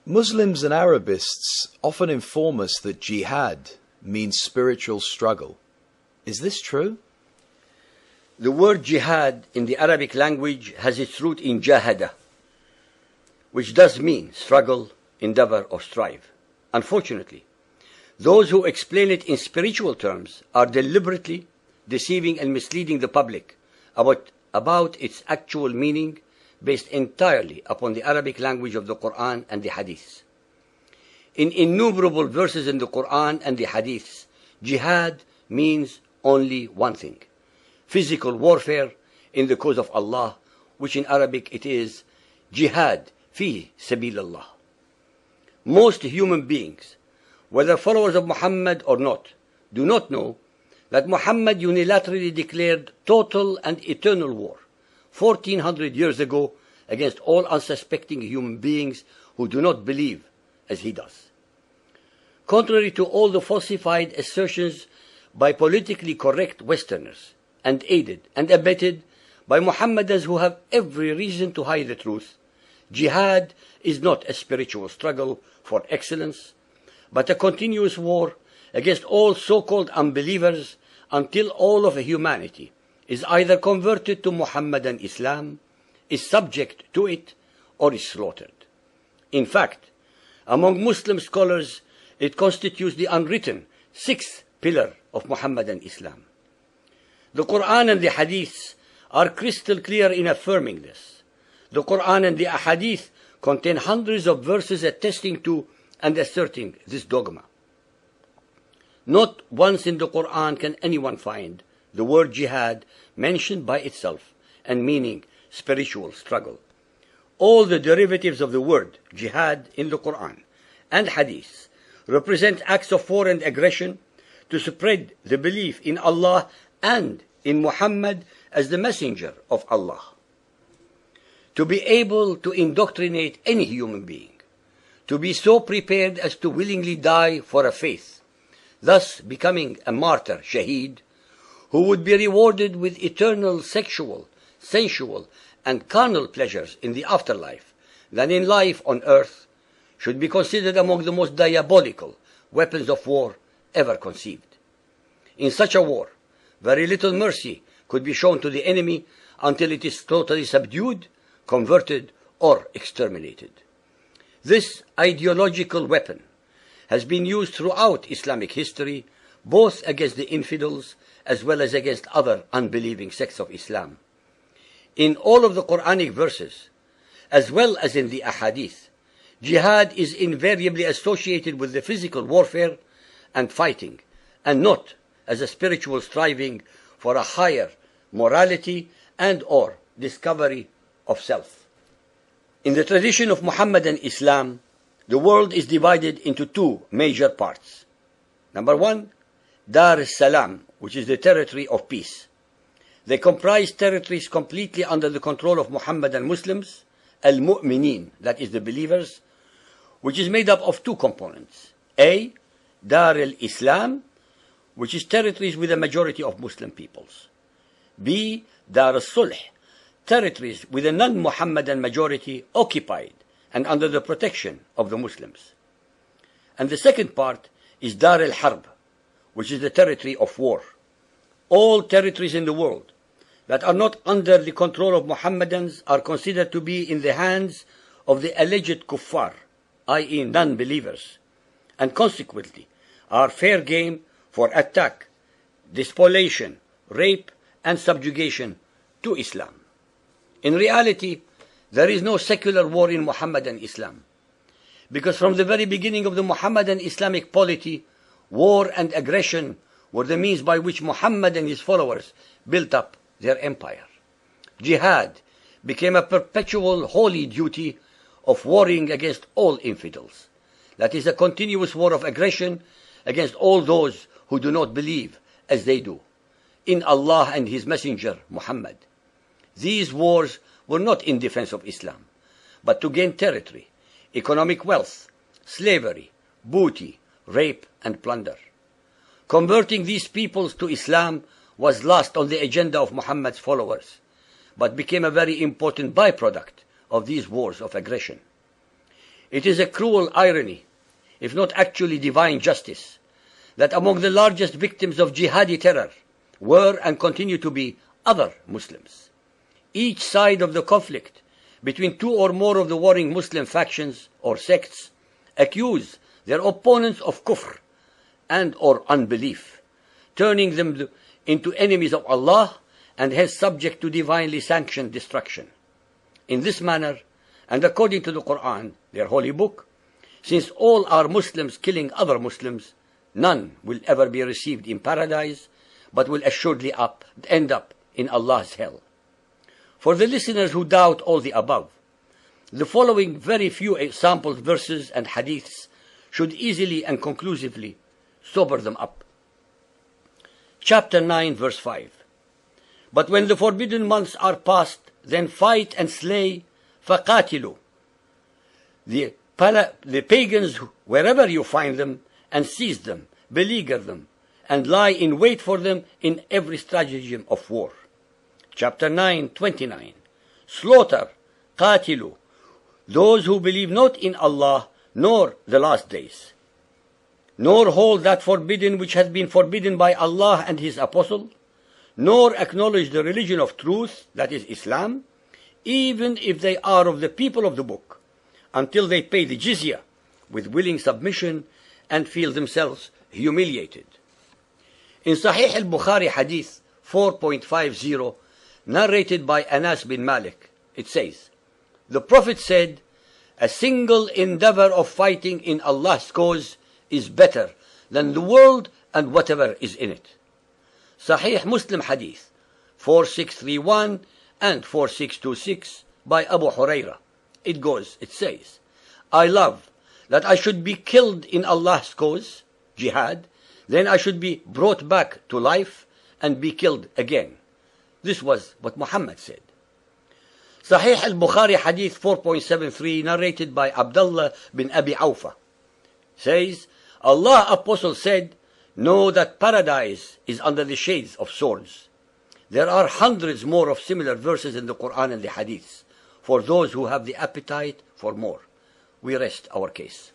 Muslims and Arabists often inform us that jihad means spiritual struggle. Is this true? The word jihad in the Arabic language has its root in jahada, which does mean struggle, endeavor, or strive. Unfortunately, those who explain it in spiritual terms are deliberately deceiving and misleading the public about its actual meaning, based entirely upon the Arabic language of the Quran and the Hadith. In innumerable verses in the Quran and the Hadith, jihad means only one thing: physical warfare in the cause of Allah, which in Arabic it is jihad fi sabilillah. Most human beings, whether followers of Muhammad or not, do not know that Muhammad unilaterally declared total and eternal war 1400 years ago against all unsuspecting human beings who do not believe as he does. Contrary to all the falsified assertions by politically correct Westerners, and aided and abetted by Mohammedans who have every reason to hide the truth, jihad is not a spiritual struggle for excellence, but a continuous war against all so-called unbelievers until all of humanity is either converted to Mohammedan Islam, is subject to it, or is slaughtered. In fact, among Muslim scholars, it constitutes the unwritten sixth pillar of Mohammedan Islam. The Quran and the Hadith are crystal clear in affirming this. The Quran and the Ahadith contain hundreds of verses attesting to and asserting this dogma. Not once in the Quran can anyone find the word jihad mentioned by itself and meaning spiritual struggle. All the derivatives of the word jihad in the Quran and Hadith represent acts of war and aggression to spread the belief in Allah and in Muhammad as the messenger of Allah. To be able to indoctrinate any human being, to be so prepared as to willingly die for a faith, thus becoming a martyr, shaheed, who would be rewarded with eternal sexual, sensual, and carnal pleasures in the afterlife than in life on earth, should be considered among the most diabolical weapons of war ever conceived. In such a war, very little mercy could be shown to the enemy until it is totally subdued, converted, or exterminated. This ideological weapon has been used throughout Islamic history, both against the infidels as well as against other unbelieving sects of Islam. In all of the Quranic verses, as well as in the Ahadith, jihad is invariably associated with the physical warfare and fighting, and not as a spiritual striving for a higher morality and or discovery of self. In the tradition of Muhammadan Islam, the world is divided into two major parts. Number one, Dar es-Salam, which is the territory of peace. They comprise territories completely under the control of Muhammadan Muslims, al-Mu'mineen, that is the believers, which is made up of two components. A, Dar al-Islam, which is territories with a majority of Muslim peoples. B, Dar al-Sulh, territories with a non-Muhammadan majority occupied and under the protection of the Muslims. And the second part is Dar al-Harb, which is the territory of war. All territories in the world that are not under the control of Muhammadans are considered to be in the hands of the alleged kuffar, i.e. non-believers, and consequently are fair game for attack, despoliation, rape, and subjugation to Islam. In reality, there is no secular war in Muhammadan Islam, because from the very beginning of the Muhammadan Islamic polity, war and aggression were the means by which Muhammad and his followers built up their empire. Jihad became a perpetual holy duty of warring against all infidels. That is a continuous war of aggression against all those who do not believe as they do in Allah and His Messenger Muhammad. These wars were not in defense of Islam, but to gain territory, economic wealth, slavery, booty, rape, and plunder. Converting these peoples to Islam was last on the agenda of Muhammad's followers, but became a very important byproduct of these wars of aggression. It is a cruel irony, if not actually divine justice, that among the largest victims of jihadi terror were and continue to be other Muslims. Each side of the conflict between two or more of the warring Muslim factions or sects accuse their opponents of kufr and or unbelief, turning them into enemies of Allah and hence subject to divinely sanctioned destruction. In this manner, and according to the Quran, their holy book, since all are Muslims killing other Muslims, none will ever be received in paradise, but will assuredly end up in Allah's hell. For the listeners who doubt all the above, the following very few example verses and hadiths should easily and conclusively sober them up. Chapter 9, verse 5. But when the forbidden months are past, then fight and slay, فَقَاتِلُوا. The pagans, wherever you find them, and seize them, beleaguer them, and lie in wait for them in every stratagem of war. Chapter 9, 29. Slaughter, قَاتِلُوا, those who believe not in Allah, nor the last days, nor hold that forbidden which has been forbidden by Allah and His Apostle, nor acknowledge the religion of truth, that is Islam, even if they are of the people of the book, until they pay the jizya with willing submission and feel themselves humiliated. In Sahih al-Bukhari Hadith 4.50, narrated by Anas bin Malik, it says, the Prophet said, a single endeavor of fighting in Allah's cause is better than the world and whatever is in it. Sahih Muslim Hadith 4631 and 4626 by Abu Huraira. It says, I love that I should be killed in Allah's cause, jihad, then I should be brought back to life and be killed again. This was what Muhammad said. Sahih al-Bukhari Hadith 4.73, narrated by Abdullah bin Abi Awfa, says, Allah Apostle said, know that paradise is under the shades of swords. There are hundreds more of similar verses in the Quran and the Hadiths for those who have the appetite for more. We rest our case.